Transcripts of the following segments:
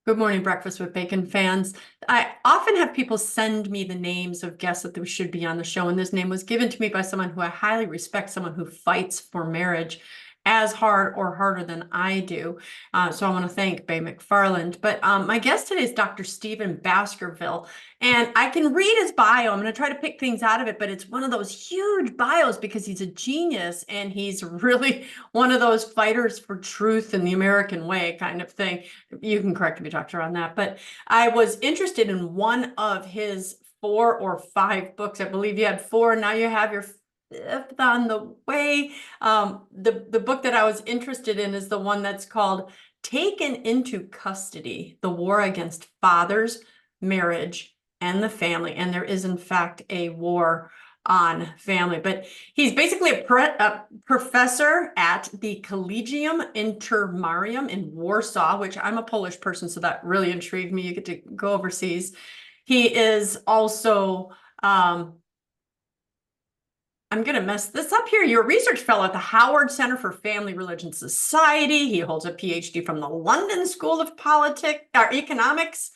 Good morning, Breakfast with Bacon fans. I often have people send me the names of guests that they should be on the show, and this name was given to me by someone who I highly respect, someone who fights for marriage as hard or harder than I do. So I want to thank Bay McFarland. But my guest today is Dr. Stephen Baskerville, and I can read his bio. I'm going to try to pick things out of it, but it's one of those huge bios because he's a genius and he's really one of those fighters for truth in the American way kind of thing. You can correct me, doctor, on that. But I was interested in one of his 4 or 5 books. I believe you had 4, and now you have your 5th on the way. The book that I was interested in is the one that's called Taken into Custody: The War Against Fathers, Marriage, and the Family. And there is, in fact, a war on family, but he's basically a professor at the Collegium Intermarium in Warsaw, which I'm a Polish person, so that really intrigued me. You get to go overseas. He is also, I'm going to mess this up here. You're a research fellow at the Howard Center for Family Religion Society. He holds a PhD from the London School of Economics,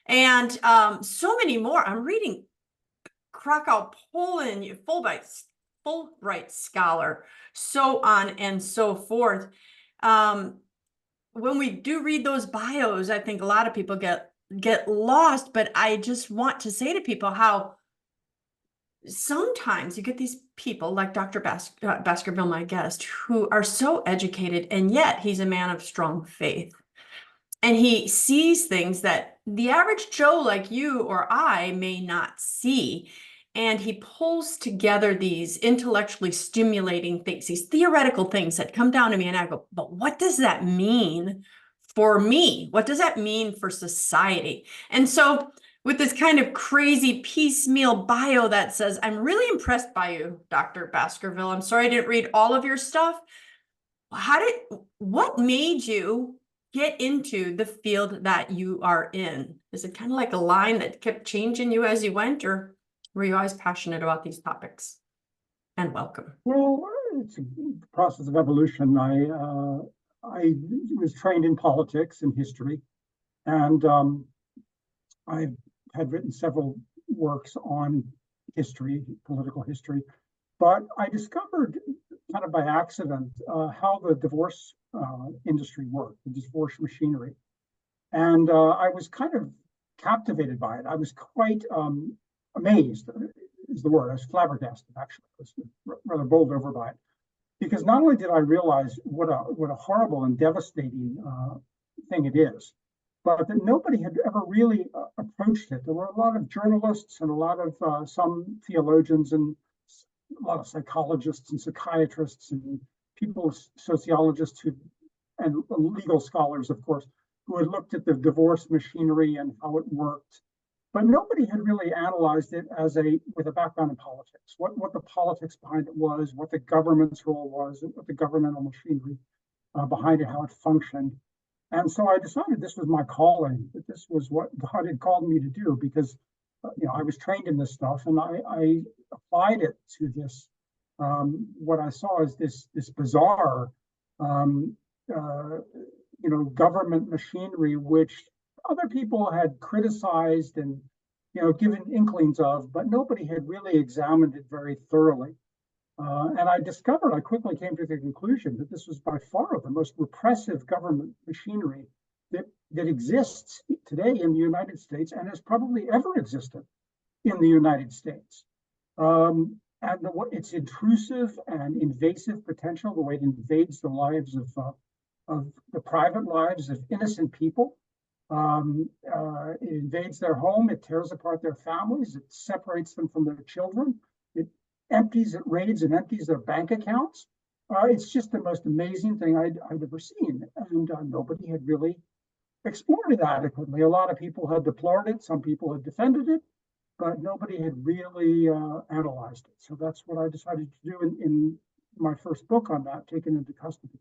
and so many more. I'm reading Krakow, Poland, Fulbright scholar, so on and so forth. When we do read those bios, I think a lot of people get lost, but I just want to say to people how sometimes you get these people like Dr. Baskerville, my guest, who are so educated, and yet he's a man of strong faith. And he sees things that the average Joe like you or I may not see. And he pulls together these intellectually stimulating things, these theoretical things that come down to me, and I go, but what does that mean for me? What does that mean for society? And so with this kind of crazy piecemeal bio that says, I'm really impressed by you, Dr. Baskerville. I'm sorry I didn't read all of your stuff. What made you get into the field that you are in? Is it kind of like a line that kept changing you as you went, or were you always passionate about these topics? And welcome. Well, it's a process of evolution. I was trained in politics and history, and I had written several works on history, political history, but I discovered kind of by accident how the divorce industry worked, the divorce machinery. And I was kind of captivated by it. I was quite amazed, is the word. I was flabbergasted, actually. I was rather bowled over by it. Because not only did I realize what a horrible and devastating thing it is, but that nobody had ever really approached it. There were a lot of journalists and a lot of some theologians and a lot of psychologists and psychiatrists and people, sociologists and legal scholars, of course, who had looked at the divorce machinery and how it worked. But nobody had really analyzed it with a background in politics, what the politics behind it was, what the government's role was, what the governmental machinery behind it, how it functioned. And so I decided this was my calling, that this was what God had called me to do, because I was trained in this stuff, and I applied it to this. What I saw is this bizarre, government machinery, which other people had criticized and given inklings of, but nobody had really examined it very thoroughly. And I quickly came to the conclusion that this was by far the most repressive government machinery that exists today in the United States and has probably ever existed in the United States. And its intrusive and invasive potential, the way it invades the lives of the private lives of innocent people. It invades their home, it tears apart their families, it separates them from their children, it raids and empties their bank accounts. It's just the most amazing thing I'd ever seen. And nobody had really explored it adequately. A lot of people had deplored it, some people had defended it, but nobody had really analyzed it. So that's what I decided to do in my first book on that, Taken into Custody.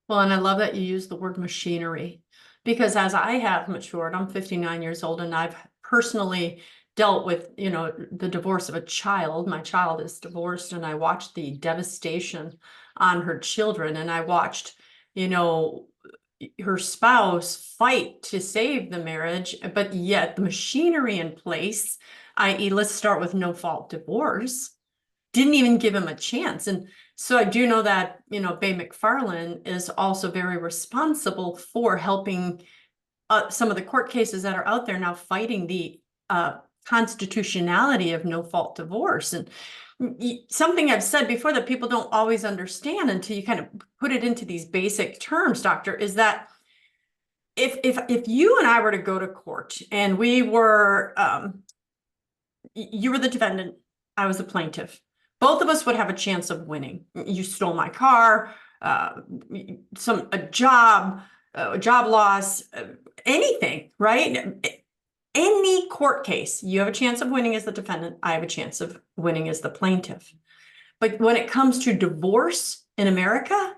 Well, and I love that you use the word machinery, because as I have matured, I'm 59 years old, and I've personally dealt with, the divorce of a child. My child is divorced, and I watched the devastation on her children, and I watched, her spouse fight to save the marriage, but yet the machinery in place, i.e., let's start with no fault divorce, didn't even give him a chance. And so I do know that, Bay McFarland is also very responsible for helping some of the court cases that are out there now fighting the constitutionality of no fault divorce. And something I've said before that people don't always understand until you kind of put it into these basic terms, doctor, is that if you and I were to go to court and we were, you were the defendant, I was the plaintiff, both of us would have a chance of winning. You stole my car, a job loss, anything, right? Any court case, you have a chance of winning as the defendant, I have a chance of winning as the plaintiff. But when it comes to divorce in America,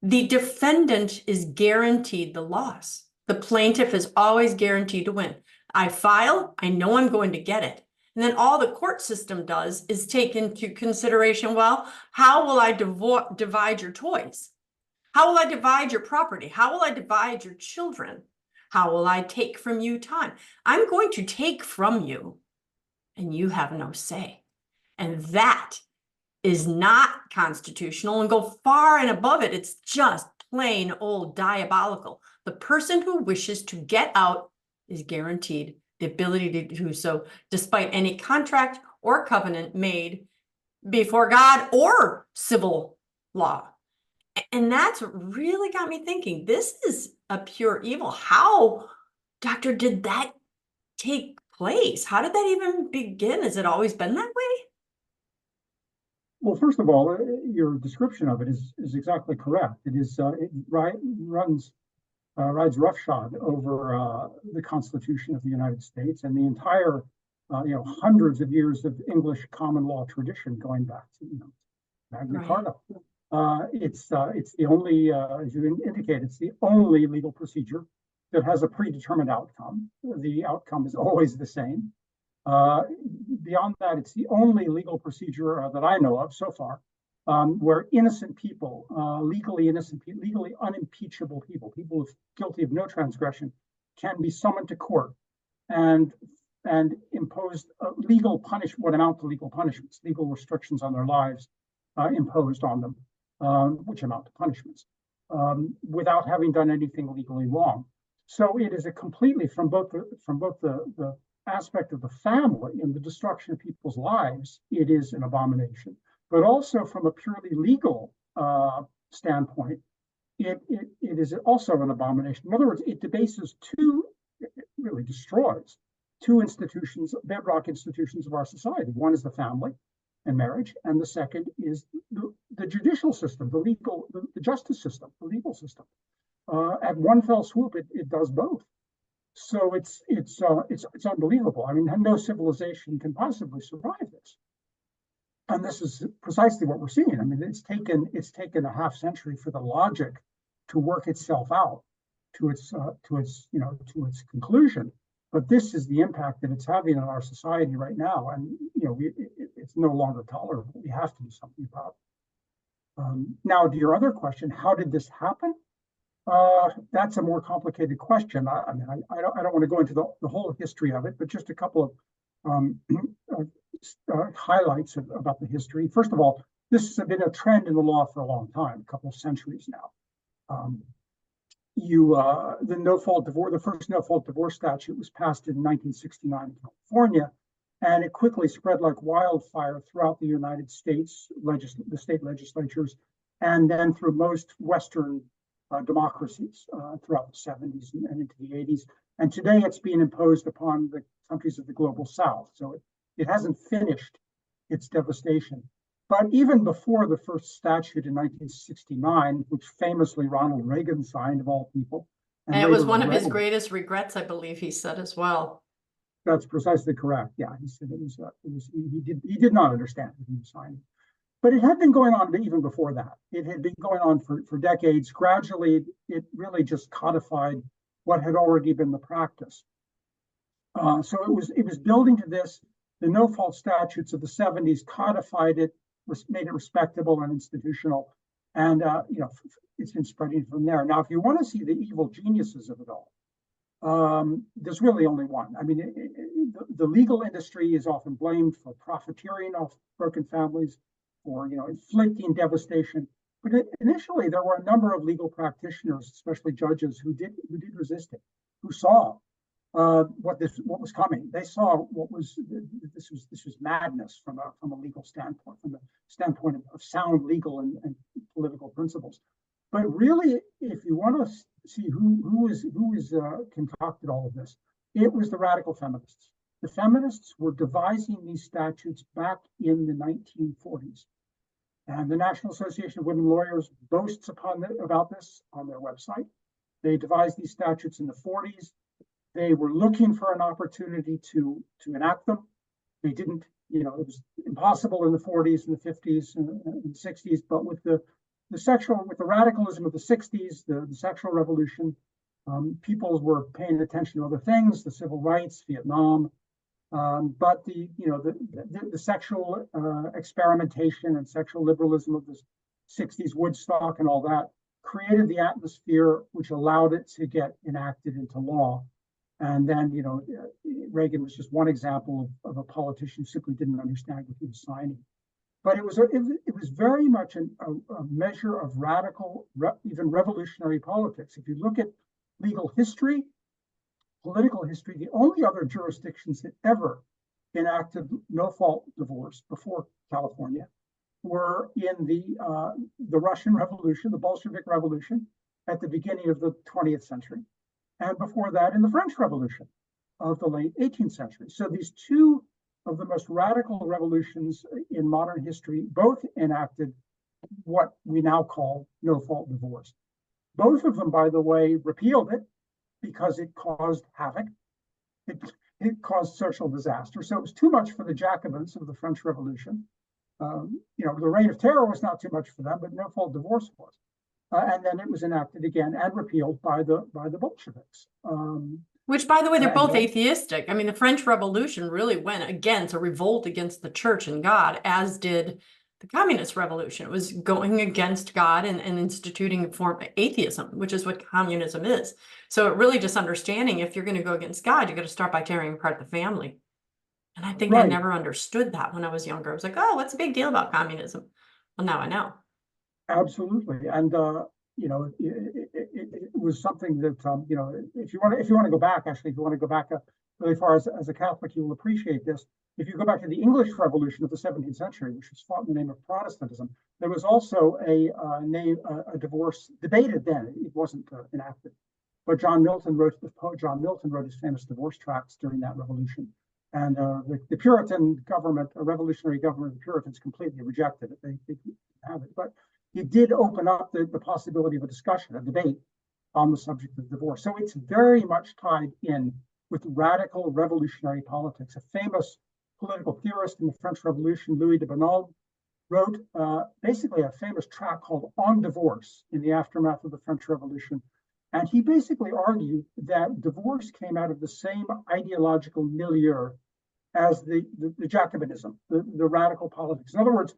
the defendant is guaranteed the loss. The plaintiff is always guaranteed to win. I file, I know I'm going to get it. And then all the court system does is take into consideration, well, how will I divide your toys? How will I divide your property? How will I divide your children? How will I take from you time? I'm going to take from you, and you have no say. And that is not constitutional and go far and above it. It's just plain old diabolical. The person who wishes to get out is guaranteed the ability to do so, despite any contract or covenant made before God or civil law. And that's what really got me thinking, this is a pure evil. How, doctor, did that take place? How did that even begin? Has it always been that way? Well, first of all, your description of it is exactly correct. It is rides roughshod over the Constitution of the United States and the entire hundreds of years of English common law tradition going back to Magna Carta. It's the only, as you indicate, it's the only legal procedure that has a predetermined outcome. The outcome is always the same. Beyond that, it's the only legal procedure that I know of so far where innocent people, legally unimpeachable people guilty of no transgression, can be summoned to court and imposed what amount to legal punishments, legal restrictions on their lives imposed on them, which amount to punishments, without having done anything legally wrong. So it is a completely from both the aspect of the family and the destruction of people's lives, it is an abomination. But also from a purely legal standpoint, it is also an abomination. In other words, it debases it really destroys two institutions, bedrock institutions of our society. One is the family and marriage, and the second is the judicial system, the justice system, the legal system. At one fell swoop, it does both. So it's unbelievable. I mean, no civilization can possibly survive this. And this is precisely what we're seeing. I mean, it's taken a half century for the logic to work itself out to its conclusion. But this is the impact that it's having on our society right now, and it's no longer tolerable. We have to do something about it. Now, to your other question, how did this happen? That's a more complicated question. I don't want to go into the whole history of it, but just a couple of highlights about the history. First of all, this has been a trend in the law for a long time, a couple of centuries now. The first no-fault divorce statute was passed in 1969 in California, and it quickly spread like wildfire throughout the United States, the state legislatures, and then through most Western democracies throughout the 70s and into the 80s. And today it's being imposed upon the countries of the global South. So it hasn't finished its devastation. But even before the first statute in 1969, which famously Ronald Reagan signed, of all people. And it was one of his greatest regrets, I believe he said as well. That's precisely correct. Yeah, he said he did not understand what he was signing. But it had been going on even before that. It had been going on for decades. Gradually, it really just codified what had already been the practice. So it was building to this. The no-fault statutes of the 70s codified it, made it respectable and institutional. And, it's been spreading from there. Now, if you want to see the evil geniuses of it all, there's really only one. I mean, the legal industry is often blamed for profiteering off broken families, for inflicting devastation. But initially, there were a number of legal practitioners, especially judges, who did resist it, who saw what was coming. They saw this was madness from a legal standpoint, from the standpoint of sound legal and political principles. But really, if you want to see who is concocted all of this, it was the radical feminists. The feminists were devising these statutes back in the 1940s. And the National Association of Women Lawyers boasts about this on their website. They devised these statutes in the 40s. They were looking for an opportunity to enact them. They didn't, it was impossible in the 40s and the 50s and the 60s, but with the radicalism of the 60s, the sexual revolution, people were paying attention to other things, the civil rights, Vietnam, but the sexual experimentation and sexual liberalism of the 60s, Woodstock and all that, created the atmosphere which allowed it to get enacted into law. And then, Reagan was just one example of a politician who simply didn't understand what he was signing. But it was very much a measure of radical, even revolutionary politics. If you look at legal history, political history, the only other jurisdictions that ever enacted no-fault divorce before California were in the Russian Revolution, the Bolshevik Revolution, at the beginning of the 20th century, and before that in the French Revolution of the late 18th century. So these two of the most radical revolutions in modern history both enacted what we now call no-fault divorce. Both of them, by the way, repealed it because it caused havoc. It caused social disaster. So it was too much for the Jacobins of the French Revolution. The Reign of Terror was not too much for them, but no-fault divorce was. And then it was enacted again and repealed by the Bolsheviks. Which, by the way, they're both atheistic. I mean, the French Revolution really went against a revolt against the church and God, as did the Communist Revolution. It was going against God and instituting a form of atheism, which is what communism is. So it really just understanding, if you're going to go against God, you got to start by tearing apart the family. And I think I never understood that when I was younger. I was like, oh, what's the big deal about communism? Well, now I know. Absolutely. And it was something that if you want to go back, actually, if you want to go back really far as a Catholic, you will appreciate this. If you go back to the English Revolution of the 17th century, which was fought in the name of Protestantism, there was also a divorce debated then. It wasn't enacted, but the poet John Milton wrote his famous divorce tracts during that revolution. And the Puritan government, a revolutionary government, the Puritans completely rejected it. They didn't have it, but it did open up the possibility of a discussion, a debate on the subject of divorce. So it's very much tied in with radical revolutionary politics. A famous political theorist in the French Revolution, Louis de Bonald, wrote basically a famous tract called On Divorce in the aftermath of the French Revolution. And he basically argued that divorce came out of the same ideological milieu as the Jacobinism, the radical politics. In other words,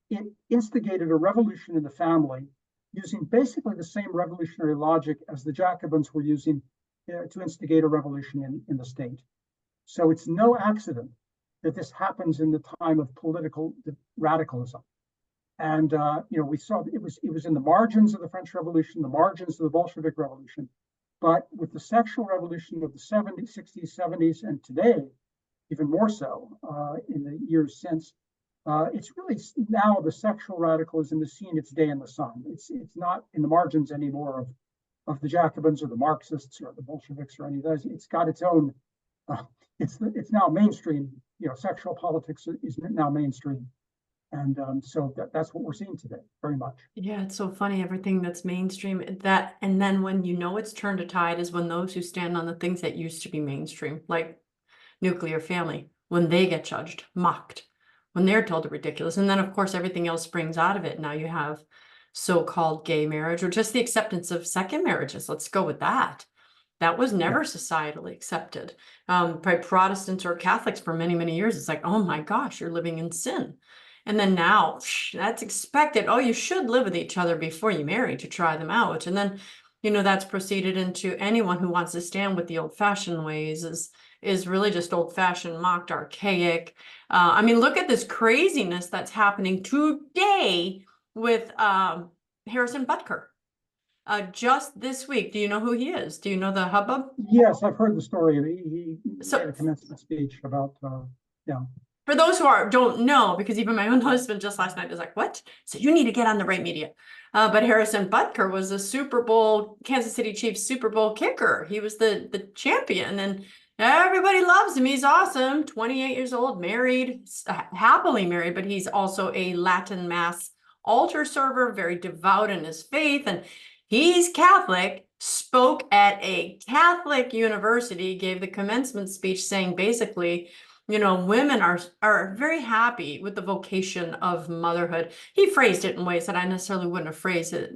it instigated a revolution in the family using basically the same revolutionary logic as the Jacobins were using to instigate a revolution in the state. So it's no accident that this happens in the time of political radicalism. And we saw it was in the margins of the French Revolution, the margins of the Bolshevik Revolution, but with the sexual revolution of the 70s, 60s, 70s, and today, even more so in the years since, it's really now the sexual radicalism is seeing its day in the sun. It's not in the margins anymore of the Jacobins or the Marxists or the Bolsheviks or any of those. It's got its own. It's now mainstream. Sexual politics is now mainstream, and so that's what we're seeing today, very much. Yeah, it's so funny. Everything that's mainstream, and then when it's turned a tide is when those who stand on the things that used to be mainstream, like nuclear family, when they get judged, mocked, when they're told they're ridiculous. And then, of course, everything else springs out of it. Now you have so-called gay marriage, or just the acceptance of second marriages. Let's go with that. That was never societally accepted by Protestants or Catholics for many, many years. It's like, oh my gosh, you're living in sin. And then now that's expected. Oh, you should live with each other before you marry to try them out. And then, that's proceeded into anyone who wants to stand with the old-fashioned ways is really just old-fashioned, mocked, archaic. I mean, look at this craziness that's happening today with Harrison Butker. Just this week. Do you know who he is? Do you know the hubbub? Yes, I've heard the story. He So made a commencement speech about, yeah. for those who don't know, because even my own husband just last night was like, what? So you need to get on the right media. But Harrison Butker was a Super Bowl, Kansas City Chiefs Super Bowl kicker. He was the champion, and everybody loves him. He's awesome. 28 years old, married, happily married, but he's also a Latin Mass altar server, very devout in his faith. And he's Catholic, spoke at a Catholic university, gave the commencement speech saying basically, women are very happy with the vocation of motherhood. He phrased it in ways that I necessarily wouldn't have phrased it,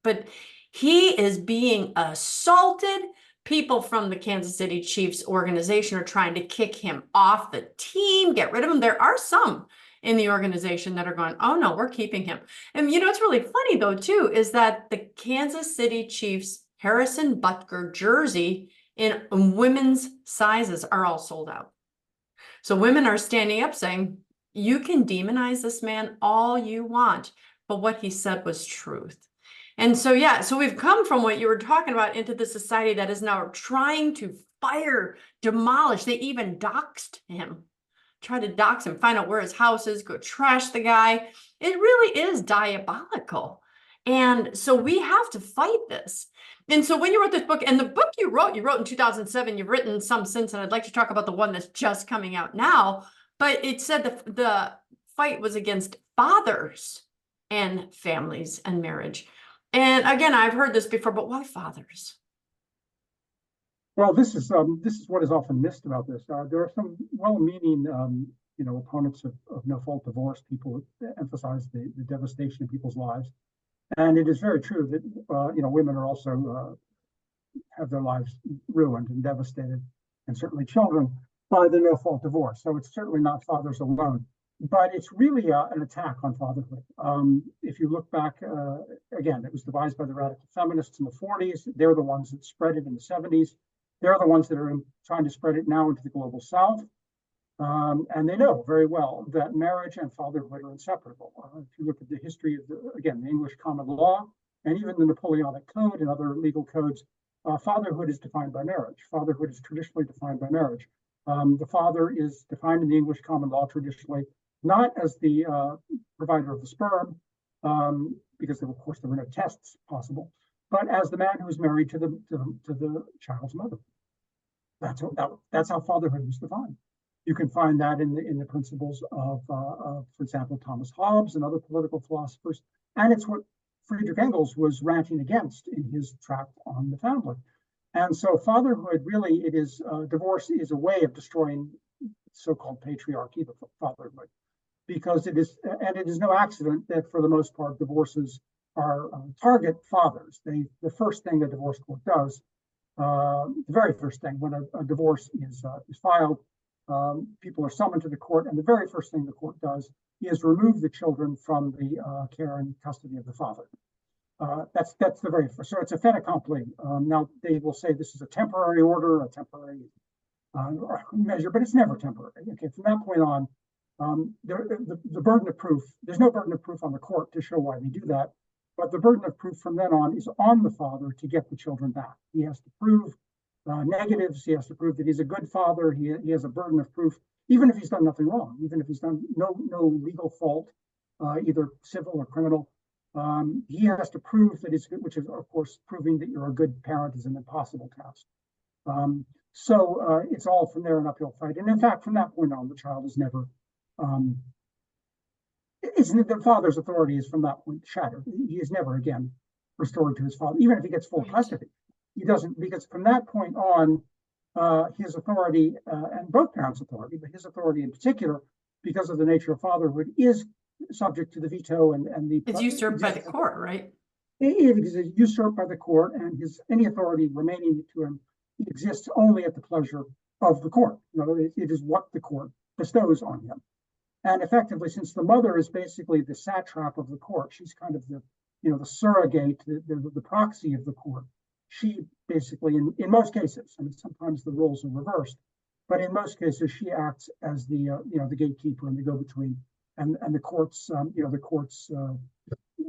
but he is being assaulted. People from the Kansas City Chiefs organization are trying to kick him off the team, get rid of him. There are some in the organization that are going, oh no, we're keeping him. And what's really funny though, too, is that the Kansas City Chiefs Harrison Butker jersey in women's sizes are all sold out. So women are standing up saying, you can demonize this man all you want, but what he said was truth. And so, yeah, so we've come from what you were talking about into the society that is now trying to fire, demolish. They even doxed him, try to dox him, find out where his house is, go trash the guy. It really is diabolical. And so we have to fight this. And so when you wrote this book, and the book you wrote in 2007, you've written some since, and I'd like to talk about the one that's just coming out now, but it said the fight was against fathers and families and marriage. And again, I've heard this before, but why fathers? Well, this is what is often missed about this. There are some well-meaning, opponents of no-fault divorce. People emphasize the devastation of people's lives. And it is very true that, women are also have their lives ruined and devastated, and certainly children, by the no-fault divorce. So it's certainly not fathers alone, but it's really an attack on fatherhood. If you look back, again, it was devised by the radical feminists in the 40s. They're the ones that spread it in the 70s. They're the ones that are trying to spread it now into the global South. And they know very well that marriage and fatherhood are inseparable. If you look at the history of, the English common law, and even the Napoleonic Code and other legal codes, fatherhood is defined by marriage. Fatherhood is traditionally defined by marriage. The father is defined in the English common law traditionally, not as the provider of the sperm, because of course there were no tests possible, but as the man who is married to the child's mother. That's how fatherhood was defined. You can find that in the principles of, for example, Thomas Hobbes and other political philosophers. And it's what Friedrich Engels was ranting against in his tract on the family. And so fatherhood, really, divorce is a way of destroying so-called patriarchy, the fatherhood, because it is no accident that for the most part, divorces are target fathers. The first thing a divorce court does, the very first thing when a divorce is filed, people are summoned to the court, and the very first thing the court does is remove the children from the care and custody of the father. That's the very first. So it's a fait accompli. Now they will say this is a temporary order, a temporary measure, but it's never temporary. Okay, from that point on, the burden of proof. There's no burden of proof on the court to show why they do that, but the burden of proof from then on is on the father to get the children back. He has to prove negatives. He has to prove that he's a good father. He has a burden of proof, even if he's done nothing wrong, even if he's done no legal fault, either civil or criminal. He has to prove that he's good, which is, of course, proving that you're a good parent is an impossible task. So it's all from there an uphill fight. And in fact, from that point on, the child is never, the father's authority is from that point shattered. He is never again restored to his father, even if he gets full custody. He doesn't, because from that point on, his authority, and both parents' authority, but his authority in particular, because of the nature of fatherhood, is subject to the veto and the. It's usurped by the court, right? It is usurped by the court, and any authority remaining to him exists only at the pleasure of the court. In other words, it is what the court bestows on him. And effectively, since the mother is basically the satrap of the court, she's kind of the, the surrogate, the proxy of the court. She basically, in most cases, I mean, sometimes the roles are reversed, but in most cases, she acts as the, the gatekeeper and the go-between, and the courts, the courts,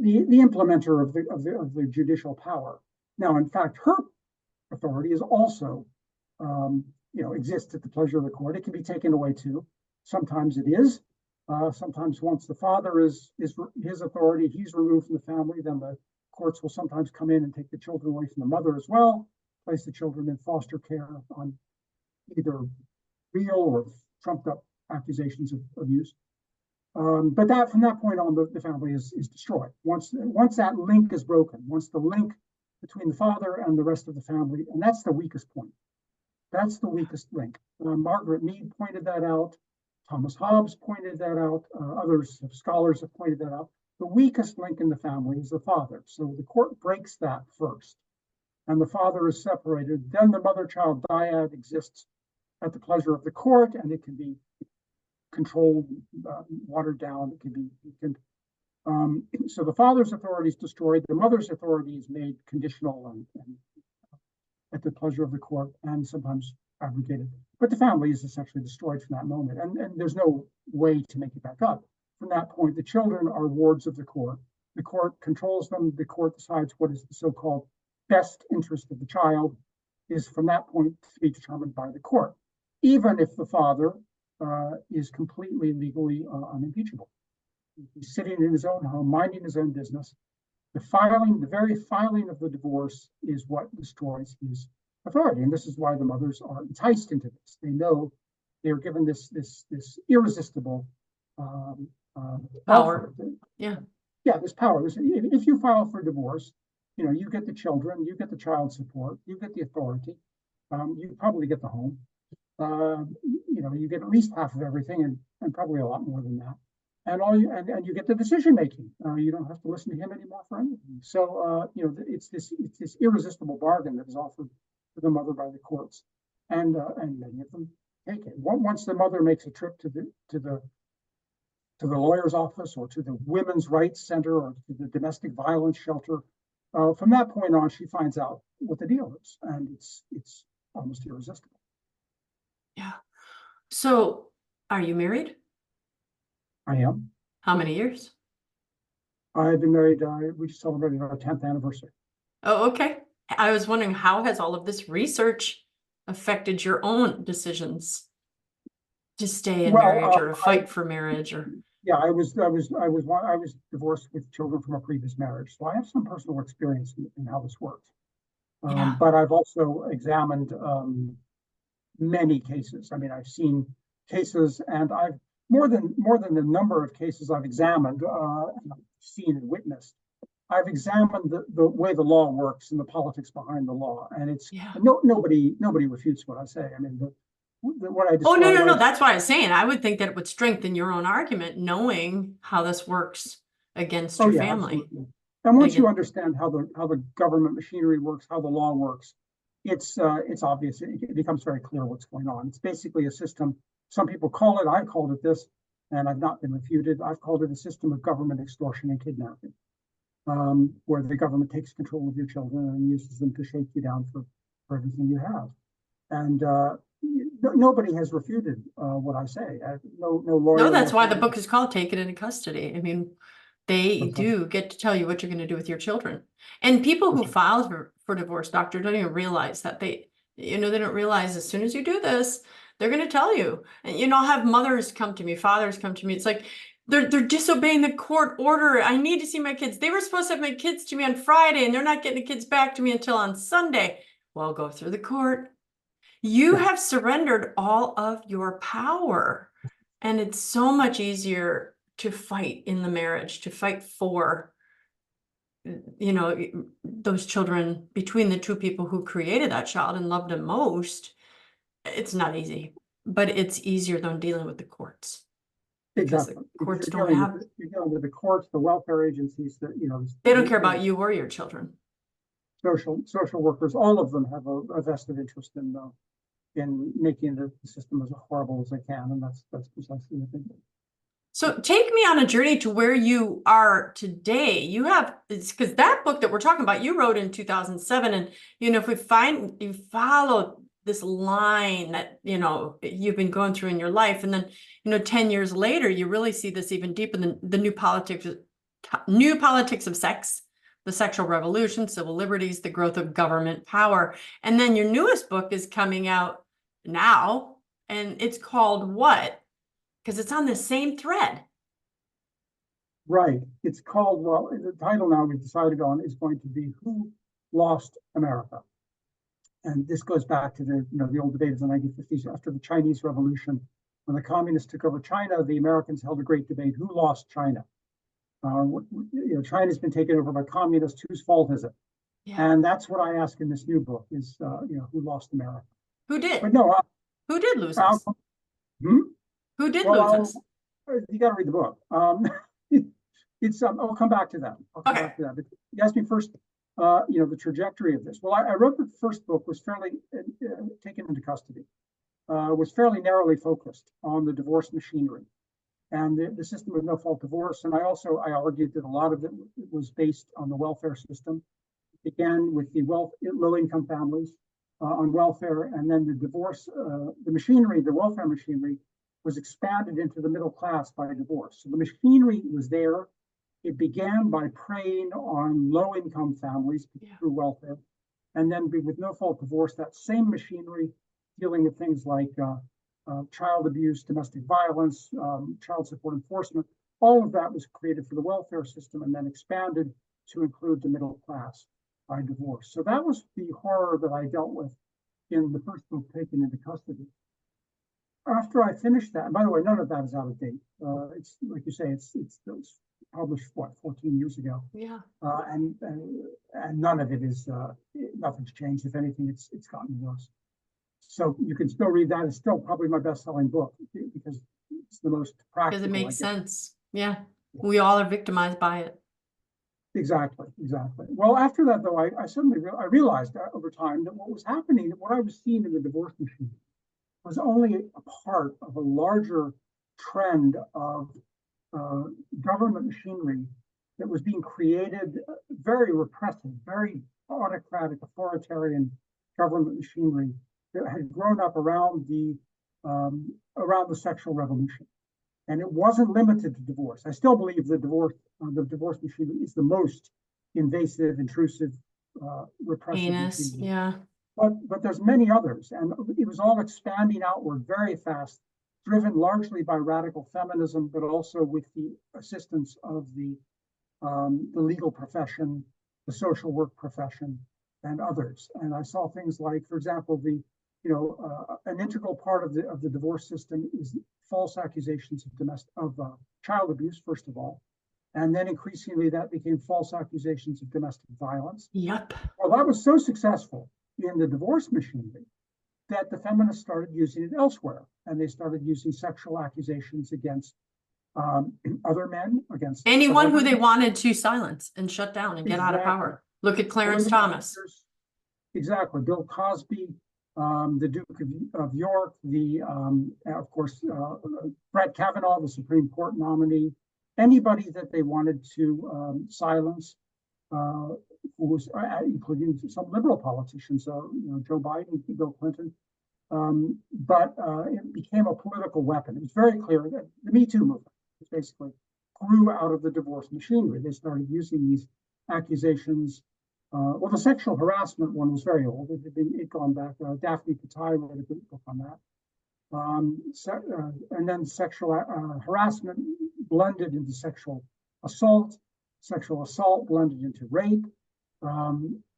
the implementer of the judicial power. Now, in fact, her authority is also, exists at the pleasure of the court. It can be taken away too. Sometimes it is. Sometimes once the father is his authority, he's removed from the family, then the courts will sometimes come in and take the children away from the mother as well, place the children in foster care on either real or trumped up accusations of abuse. But that from that point on, the family is destroyed. Once that link is broken, once the link between the father and the rest of the family, and that's the weakest point. That's the weakest link. Margaret Mead pointed that out. Thomas Hobbes pointed that out. Others, scholars have pointed that out. The weakest link in the family is the father. So the court breaks that first, and the father is separated. Then the mother-child dyad exists at the pleasure of the court, and it can be controlled, watered down. It can be weakened. So the father's authority is destroyed. The mother's authority is made conditional and at the pleasure of the court, and sometimes abrogated. But the family is essentially destroyed from that moment, and there's no way to make it back up. From that point, the children are wards of the court. The court controls them. The court decides what is the so-called best interest of the child is from that point to be determined by the court, even if the father is completely legally unimpeachable. He's sitting in his own home, minding his own business. The very filing of the divorce is what destroys his authority. And this is why the mothers are enticed into this. They know they are given this irresistible power. Yeah, this power. If you file for divorce, you get the children, you get the child support, you get the authority, you probably get the home. You get at least half of everything, and probably a lot more than that. And you get the decision making. You don't have to listen to him anymore for anything. So it's this irresistible bargain that is offered to the mother by the courts, and many of them take it. Once the mother makes a trip to the lawyer's office or to the women's rights center or to the domestic violence shelter, from that point on, she finds out what the deal is, and it's almost irresistible. Yeah. So, are you married? I am. How many years? I've been married, we just celebrated our 10th anniversary. Oh, okay. I was wondering, how has all of this research affected your own decisions to stay in marriage or to fight for marriage? Or yeah, I was divorced with children from a previous marriage, so I have some personal experience in how this works. But I've also examined many cases. I mean, I've seen cases, and I've more than the number of cases I've examined, seen and witnessed. I've examined the way the law works and the politics behind the law, and it's nobody refutes what I say. I mean, what I describe. Oh, no. That's what I was saying. I would think that it would strengthen your own argument, knowing how this works against your family. Absolutely. And once you understand how the government machinery works, how the law works, it's obvious. It becomes very clear what's going on. It's basically a system. Some people call it, I called it this, and I've not been refuted. I've called it a system of government extortion and kidnapping, where the government takes control of your children and uses them to shake you down for everything you have. And nobody has refuted what I say. No lawyer. No, that's why the book is called Take It Into Custody. I mean, they do get to tell you what you're going to do with your children. And people who file for divorce, doctor, don't even realize that they don't realize as soon as you do this, they're going to tell you. And I'll have mothers come to me, fathers come to me. It's like they're disobeying the court order. I need to see my kids. They were supposed to have my kids to me on Friday, and they're not getting the kids back to me until on Sunday. Well, go through the court. You have surrendered all of your power, and it's so much easier to fight in the marriage, to fight for those children between the two people who created that child and loved him most. It's not easy, but it's easier than dealing with the courts. Exactly. The courts you're dealing with the courts, the welfare agencies, they don't care about you or your children. Social workers, all of them have a vested interest in making the system as horrible as they can, and that's precisely the thing. So take me on a journey to where you are today. You have, it's because that book that we're talking about, you wrote in 2007. And, if we find you follow this line that, you've been going through in your life, and then, 10 years later, you really see this even deeper than the new politics of sex, the sexual revolution, civil liberties, the growth of government power. And then your newest book is coming out now, and it's called what? Because it's on the same thread. Right. It's called, well, the title now we've decided on is going to be Who Lost America? And this goes back to the old debate of the 1950s after the Chinese Revolution. When the communists took over China, the Americans held a great debate: who lost China? China's been taken over by communists. Whose fault is it? Yeah. And that's what I ask in this new book: is who lost America? Who did? But no, who did lose us? Who did lose us? You got to read the book. I'll come back to that. But you asked me first, the trajectory of this. Well, I wrote the first book was fairly taken into custody, was fairly narrowly focused on the divorce machinery and the system of no-fault divorce. And I argued that a lot of it was based on the welfare system. It began with the low-income families on welfare, and then the divorce, the welfare machinery was expanded into the middle class by divorce. So the machinery was there. It began by preying on low-income families through welfare, and then with no-fault divorce, that same machinery dealing with things like child abuse, domestic violence, child support enforcement, all of that was created for the welfare system and then expanded to include the middle class by divorce. So that was the horror that I dealt with in the first book, Taken into Custody. After I finished that, and by the way, none of that is out of date. It's like you say, it's published 14 years ago. Yeah. And none of it is nothing's changed. If anything, it's gotten worse. So you can still read that. It's still probably my best-selling book because it's the most practical. Because it makes sense. Yeah. We all are victimized by it. Exactly. Well, after that, though, I suddenly realized over time that what was happening, what I was seeing in the divorce machine, was only a part of a larger trend of government machinery that was being created, very repressive, very autocratic, authoritarian government machinery that had grown up around the sexual revolution. And it wasn't limited to divorce. I still believe the divorce machinery is the most invasive, intrusive, repressive machinery. Yeah. But there's many others, and it was all expanding outward very fast, driven largely by radical feminism, but also with the assistance of the legal profession, the social work profession, and others. And I saw things like, for example, an integral part of the divorce system is false accusations of child abuse, first of all, and then increasingly that became false accusations of domestic violence. Yep. Well, that was so successful in the divorce machinery that the feminists started using it elsewhere, and they started using sexual accusations against other men, against anyone who they wanted to silence and shut down and get out of power. Look at Clarence Thomas. Exactly. Bill Cosby, the Duke of York, of course, Brett Kavanaugh, the Supreme Court nominee, anybody that they wanted to silence, who was including some liberal politicians, Joe Biden, Bill Clinton. But it became a political weapon. It was very clear that the Me Too movement basically grew out of the divorce machinery. They started using these accusations. Well, the sexual harassment one was very old. It gone back. Daphne Patai wrote a good book on that. And then sexual harassment blended into sexual assault blended into rape.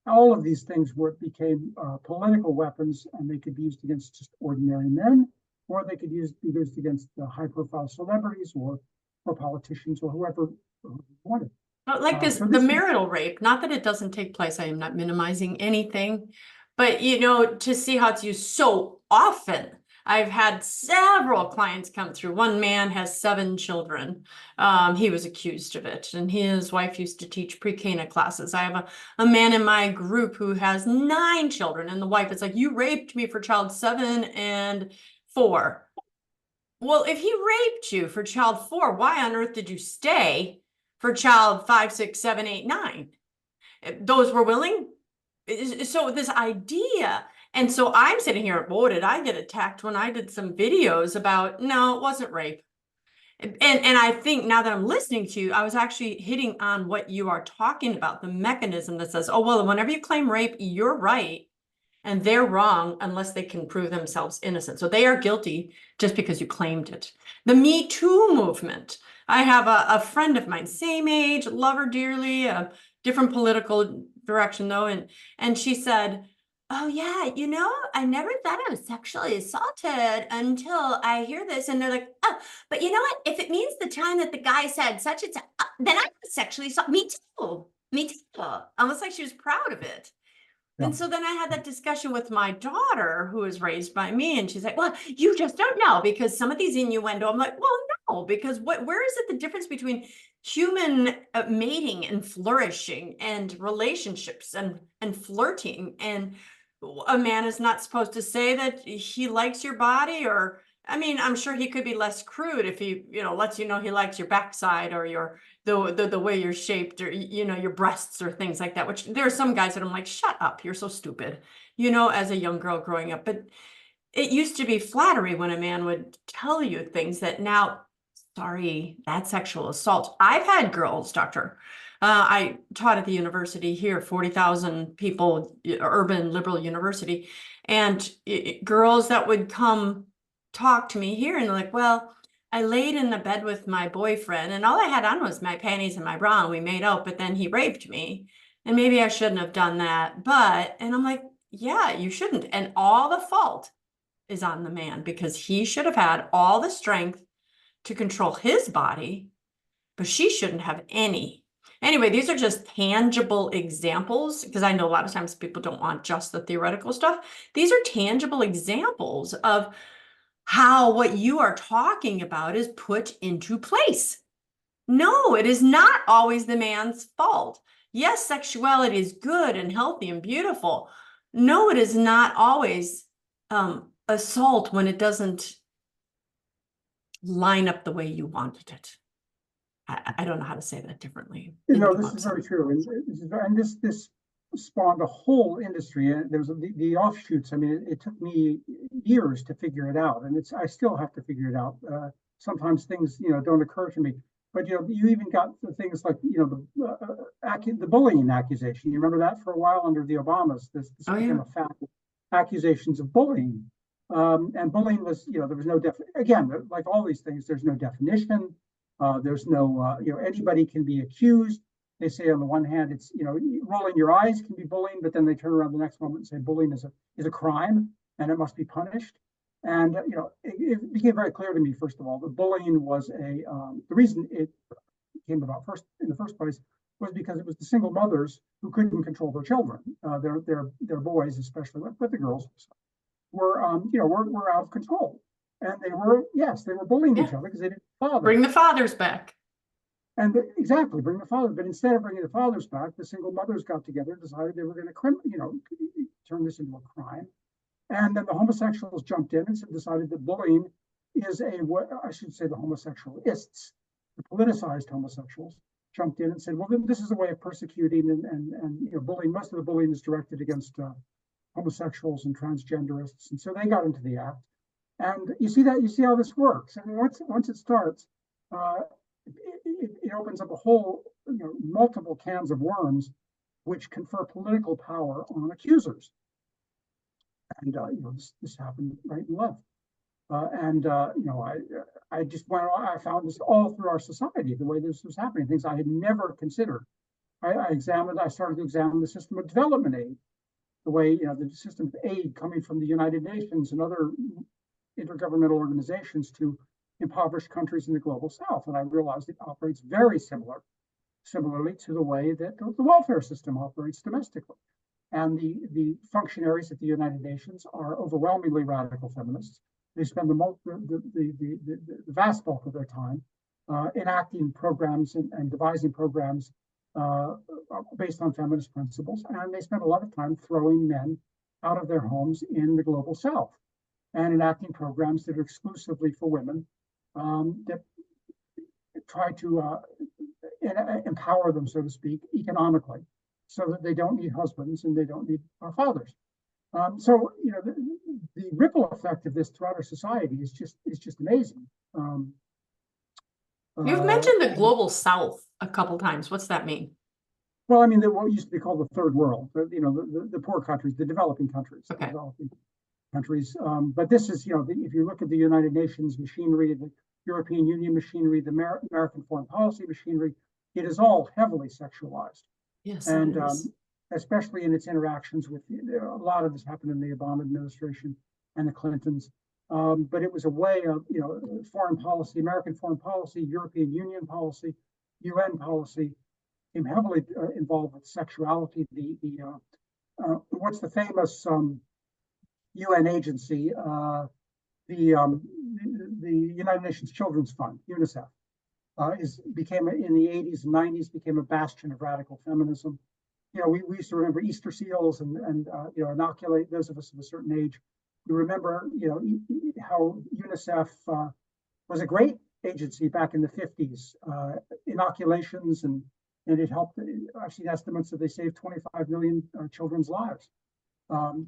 All of these things became political weapons, and they could be used against just ordinary men, or they could be used against high-profile celebrities or politicians or whoever wanted. Like the marital rape, not that it doesn't take place. I am not minimizing anything, but to see how it's used so often. I've had several clients come through. One man has 7 children. He was accused of it, and his wife used to teach pre-K classes. I have a man in my group who has 9 children, and the wife is like, "You raped me for child 7 and 4." Well, if he raped you for child 4, why on earth did you stay for child 5, 6, 7, 8, 9? Those were willing. So this idea, and so I'm sitting here, boy, did I get attacked when I did some videos about, no, it wasn't rape. And I think now that I'm listening to you, I was actually hitting on what you are talking about, the mechanism that says, oh, well, whenever you claim rape, you're right. And they're wrong unless they can prove themselves innocent. So they are guilty just because you claimed it. The Me Too movement. I have a friend of mine, same age, love her dearly, a different political direction though. And she said, oh yeah, I never thought I was sexually assaulted until I hear this. And they're like, oh, but you know what? If it means the time that the guy said such and such, then I was sexually assaulted. Me too. Me too. Almost like she was proud of it. Yeah. And so then I had that discussion with my daughter, who was raised by me, and she's like, well, you just don't know because some of these innuendo. I'm like, well, no, because where is it the difference between human mating and flourishing and relationships and flirting? And a man is not supposed to say that he likes your body, or I mean, I'm sure he could be less crude if he, lets you know he likes your backside or the way you're shaped, or your breasts or things like that, which there are some guys that I'm like, shut up, you're so stupid, as a young girl growing up. But it used to be flattery when a man would tell you things that now, sorry, that's sexual assault. I've had girls, doctor. I taught at the university here, 40,000 people, urban liberal university, and girls that would come talk to me here and they're like, well, I laid in the bed with my boyfriend and all I had on was my panties and my bra and we made out, but then he raped me. And maybe I shouldn't have done that. And I'm like, yeah, you shouldn't. And all the fault is on the man because he should have had all the strength to control his body, but she shouldn't have any. Anyway, these are just tangible examples because I know a lot of times people don't want just the theoretical stuff. These are tangible examples of how what you are talking about is put into place. No, it is not always the man's fault. Yes, sexuality is good and healthy and beautiful. No, it is not always assault when it doesn't line up the way you wanted it. I don't know how to say that differently. This is very true, and this spawned a whole industry. And there was the offshoots. I mean, it took me years to figure it out, and I still have to figure it out. Sometimes things don't occur to me. But you even got the things like the bullying accusation. You remember that for a while under the Obamas. This became a fact. Accusations of bullying, and bullying was there was no again, like all these things, there's no definition. There's no anybody can be accused. They say on the one hand it's rolling your eyes can be bullying, but then they turn around the next moment and say bullying is a crime and it must be punished. And it became very clear to me, first of all, that bullying was the reason it came about in the first place was because it was the single mothers who couldn't control their children, their boys, especially, but the girls were were out of control, and they were bullying each other because they didn't father. Bring the fathers back. And exactly, bring the fathers. But instead of bringing the fathers back, the single mothers got together, decided they were going to turn this into a crime. And then the homosexuals jumped in and decided that bullying is I should say the homosexualists, the politicized homosexuals, jumped in and said, well, this is a way of persecuting and bullying. Most of the bullying is directed against homosexuals and transgenderists. And so they got into the act. And you see how this works. And once it starts, it opens up a whole, multiple cans of worms, which confer political power on accusers. And this happened right and left. I just I found this all through our society, the way this was happening, things I had never considered. I started to examine the system of development aid, the way, the system of aid coming from the United Nations and other intergovernmental organizations to impoverished countries in the global south. And I realized it operates very similarly to the way that the welfare system operates domestically. And the functionaries at the United Nations are overwhelmingly radical feminists. They spend the vast bulk of their time enacting programs and devising programs based on feminist principles. And they spend a lot of time throwing men out of their homes in the global south. and enacting programs that are exclusively for women, that try to empower them, so to speak, economically, so that they don't need husbands and they don't need fathers. So the ripple effect of this throughout our society is just amazing. You've mentioned the global south a couple times. What's that mean? Well, I mean, what used to be called the third world, the poor countries, the developing countries, Okay. But this is, if you look at the United Nations machinery, the European Union machinery, the American foreign policy machinery, it is all heavily sexualized. Yes, and especially in its interactions with, a lot of this happened in the Obama administration and the Clintons. But it was a way of, foreign policy, American foreign policy, European Union policy, UN policy, became heavily involved with sexuality. What's the famous UN agency, the United Nations Children's Fund, UNICEF, became in the 80s and 90s became a bastion of radical feminism. We used to remember Easter seals and inoculate those of us of a certain age. We remember how UNICEF was a great agency back in the 50s, inoculations, and it helped. I've seen estimates that they saved 25 million children's lives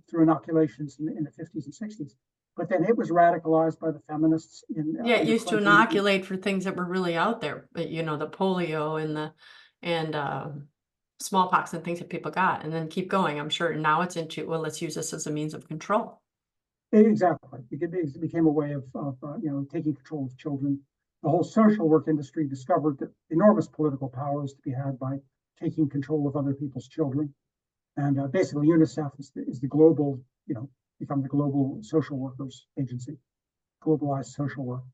through inoculations in the 50s and 60s. But then it was radicalized by the feminists. It used to inoculate for things that were really out there, but the polio and smallpox and things that people got, and then keep going. I'm sure now it's into, well, let's use this as a means of control. Exactly, it became a way of taking control of children. The whole social work industry discovered that enormous political power is to be had by taking control of other people's children, and basically UNICEF is the global, become the global social workers agency, globalized social work,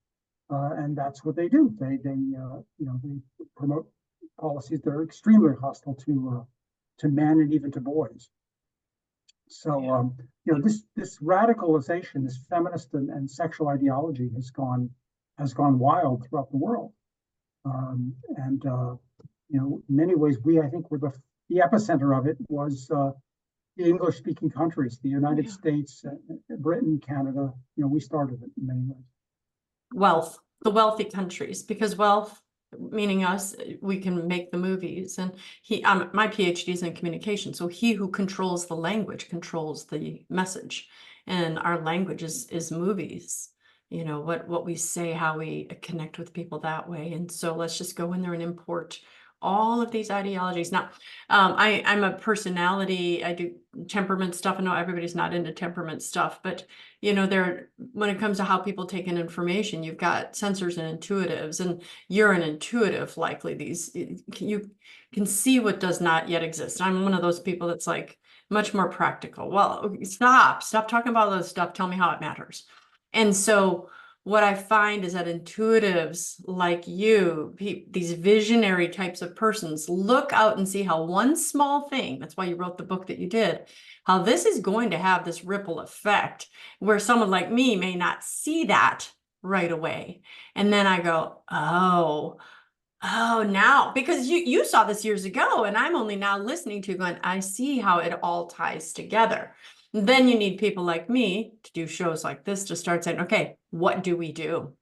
and that's what they do. They promote policies that are extremely hostile to men and even to boys. So this radicalization, this feminist and sexual ideology has gone wild throughout the world, and in many ways I think we're the epicenter of it was the English-speaking countries, the United States, Britain, Canada. We started it in many ways. The wealthy countries, because wealth, meaning us, we can make the movies. And my PhD is in communication, so he who controls the language controls the message, and our language is movies. What we say, how we connect with people that way. And so let's just go in there and import all of these ideologies. Now, I'm a personality. I do temperament stuff. I know everybody's not into temperament stuff, but when it comes to how people take in information, you've got sensors and intuitives, and you're an intuitive. Likely, you can see what does not yet exist. I'm one of those people that's like much more practical. Well, stop talking about all this stuff. Tell me how it matters. And so what I find is that intuitives like you, these visionary types of persons, look out and see how one small thing, that's why you wrote the book that you did, how this is going to have this ripple effect where someone like me may not see that right away. And then I go, oh, now, because you saw this years ago, and I'm only now listening to you going, I see how it all ties together. Then you need people like me to do shows like this to start saying, okay, what do we do?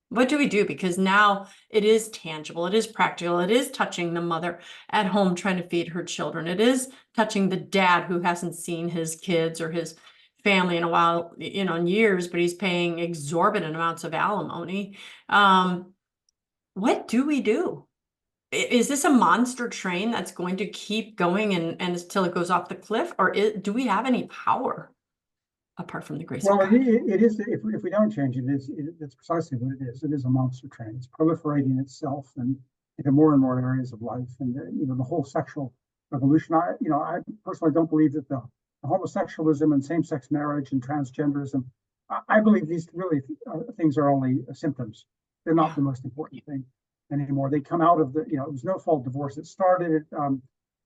What do we do? Because now it is tangible, it is practical, it is touching the mother at home trying to feed her children. It is touching the dad who hasn't seen his kids or his family in a while, in years, but he's paying exorbitant amounts of alimony. What do we do? Is this a monster train that's going to keep going and until it goes off the cliff, or do we have any power apart from the grace of God? It is. If we don't change it, it's precisely what it is. It is a monster train. It's proliferating itself and into more and more areas of life, and the whole sexual revolution. I personally don't believe that the homosexualism and same-sex marriage and transgenderism. I believe these really things are only symptoms. They're not the most important thing anymore. They come out of it was no-fault divorce that started it. A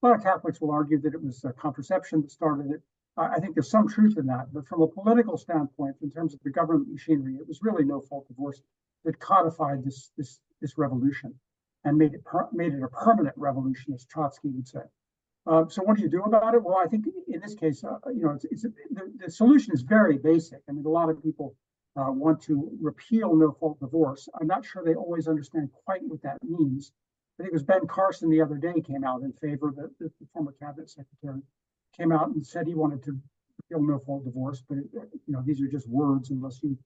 lot of Catholics will argue that it was contraception that started it. I think there's some truth in that, but from a political standpoint, in terms of the government machinery, it was really no-fault divorce that codified this revolution and made it a permanent revolution, as Trotsky would say. So what do you do about it? Well, I think in this case, the solution is very basic. I mean, a lot of people want to repeal no-fault divorce. I'm not sure they always understand quite what that means. I think it was Ben Carson the other day came out in favor, the former cabinet secretary came out and said he wanted to repeal no-fault divorce, but these are just words unless you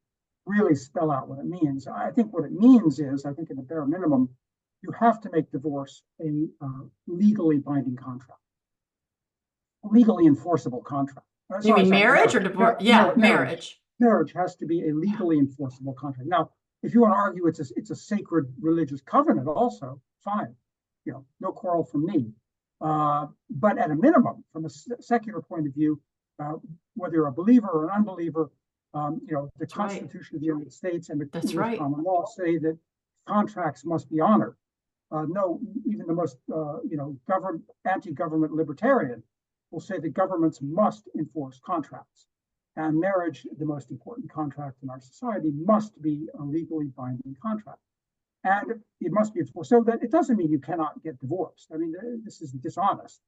really spell out what it means. I think what it means is, I think at the bare minimum, you have to make divorce a legally binding contract, legally enforceable contract. You mean marriage or divorce? Yeah, marriage. Marriage has to be a legally enforceable contract. Now, if you want to argue it's a sacred religious covenant, also fine, no quarrel from me. But at a minimum, from a secular point of view, whether you're a believer or an unbeliever, the Constitution of the United States and the English common law say that contracts must be honored. No, even the most anti-government libertarian will say that governments must enforce contracts. And marriage, the most important contract in our society, must be a legally binding contract. And it must be enforced. So that it doesn't mean you cannot get divorced. I mean, this is dishonest.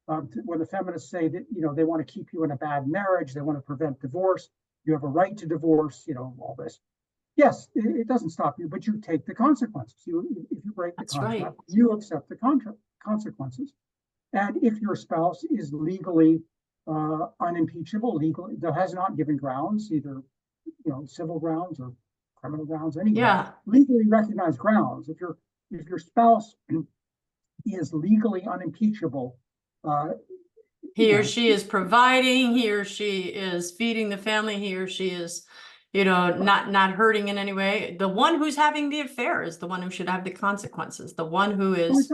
When the feminists say that, they want to keep you in a bad marriage, they want to prevent divorce, you have a right to divorce, all this. Yes, it doesn't stop you, but you take the consequences. If you break the contract, you accept the consequences. And if your spouse is legally unimpeachable, legally that has not given grounds, either civil grounds or criminal grounds, any legally recognized grounds. If your spouse is legally unimpeachable, he or she is providing, he or she is feeding the family, he or she is not hurting in any way. The one who's having the affair is the one who should have the consequences. The one who is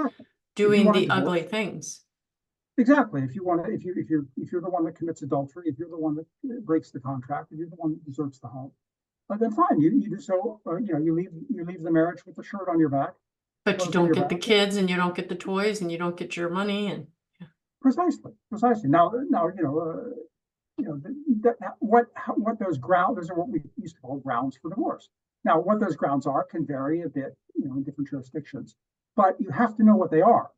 doing the ugly things. Exactly. If you're the one that commits adultery, if you're the one that breaks the contract, if you're the one that deserts the home, then fine. You do so. You leave the marriage with the shirt on your back. But you don't get the kids, and you don't get the toys, and you don't get your money, and precisely. Now what those grounds, those are what we used to call grounds for divorce. Now, what those grounds are can vary a bit, in different jurisdictions, but you have to know what they are.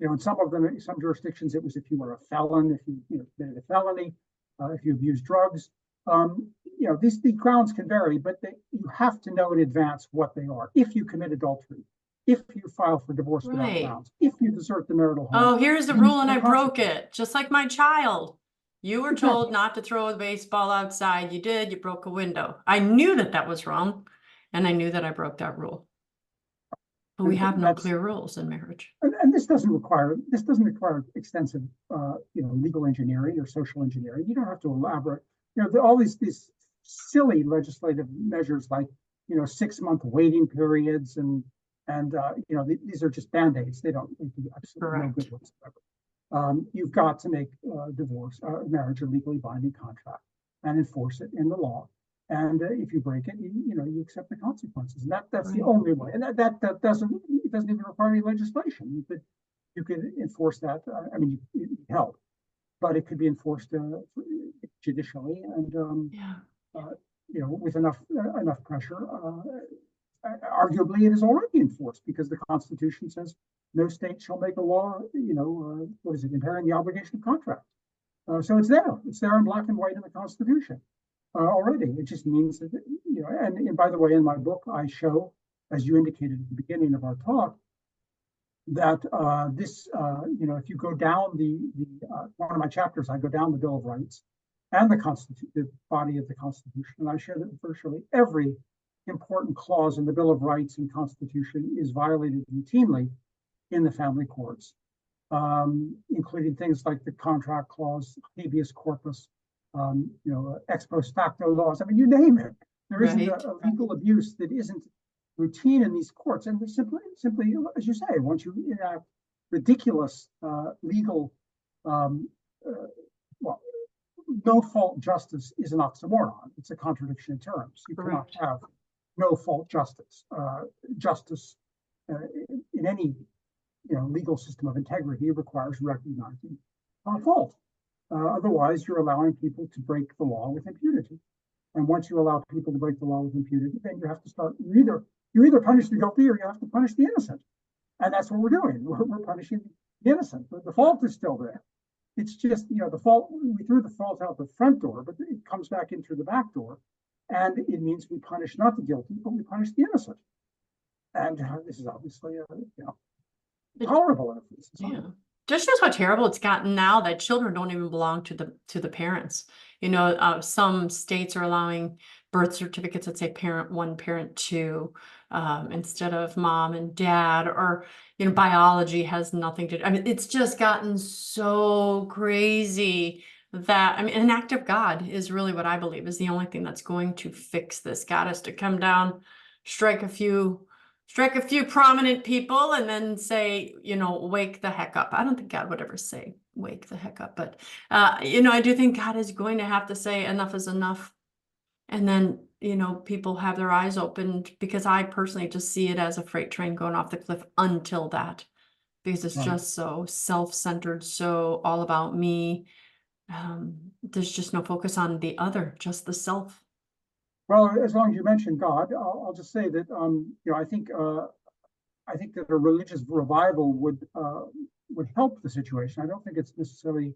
In some jurisdictions, it was if you were a felon, if you committed a felony, if you abused drugs. These grounds can vary, but you have to know in advance what they are. If you commit adultery, if you file for divorce without grounds, if you desert the marital home. Oh, here's the rule and I broke it. Just like my child. You were told not to throw a baseball outside. You did. You broke a window. I knew that was wrong, and I knew that I broke that rule. But we have no clear rules in marriage. And this doesn't require extensive legal engineering or social engineering. You don't have to elaborate. All these silly legislative measures like 6-month waiting periods and these are just band-aids. They do absolutely no good whatsoever. You've got to make marriage a legally binding contract and enforce it in the law. And if you break it, you accept the consequences. And that's the only way. And that doesn't even require any legislation. You could enforce that. It help, but it could be enforced judicially and with enough pressure. Arguably, it is already enforced because the Constitution says no state shall make a law, impairing the obligation of contract. So it's there. It's there in black and white in the Constitution already. It just means that, and by the way, in my book, I show, as you indicated at the beginning of our talk, that if you go down one of my chapters, I go down the Bill of Rights and the body of the Constitution, and I show that virtually every important clause in the Bill of Rights and Constitution is violated routinely in the family courts, including things like the contract clause, habeas corpus, ex post facto laws. You name it. There isn't a legal abuse that isn't routine in these courts. And simply, as you say, once you enact ridiculous legal, no fault justice is an oxymoron. It's a contradiction in terms. You cannot have no fault justice. Justice in any legal system of integrity requires recognizing fault. Otherwise, you're allowing people to break the law with impunity. And once you allow people to break the law with impunity, then you have to start. You either punish the guilty or you have to punish the innocent. And that's what we're doing. We're punishing innocent. But the fault is still there. It's just, the fault, we threw the fault out the front door, but it comes back in through the back door. And it means we punish not the guilty, but we punish the innocent. And this is obviously, tolerable in a society. Yeah. Just shows how terrible it's gotten now that children don't even belong to the parents. Some states are allowing birth certificates that say parent one, parent two, instead of mom and dad, or biology has nothing to do. I mean, it's just gotten so crazy that, I mean, an act of God is really what I believe is the only thing that's going to fix this. God has to come down, strike a few prominent people, and then say, wake the heck up. I don't think God would ever say wake the heck up, but I do think God is going to have to say enough is enough. And then, people have their eyes opened, because I personally just see it as a freight train going off the cliff until that, because it's just so self-centered, so all about me. There's just no focus on the other, just the self. Well, as long as you mention God, I'll just say that I think that a religious revival would help the situation. I don't think it's necessarily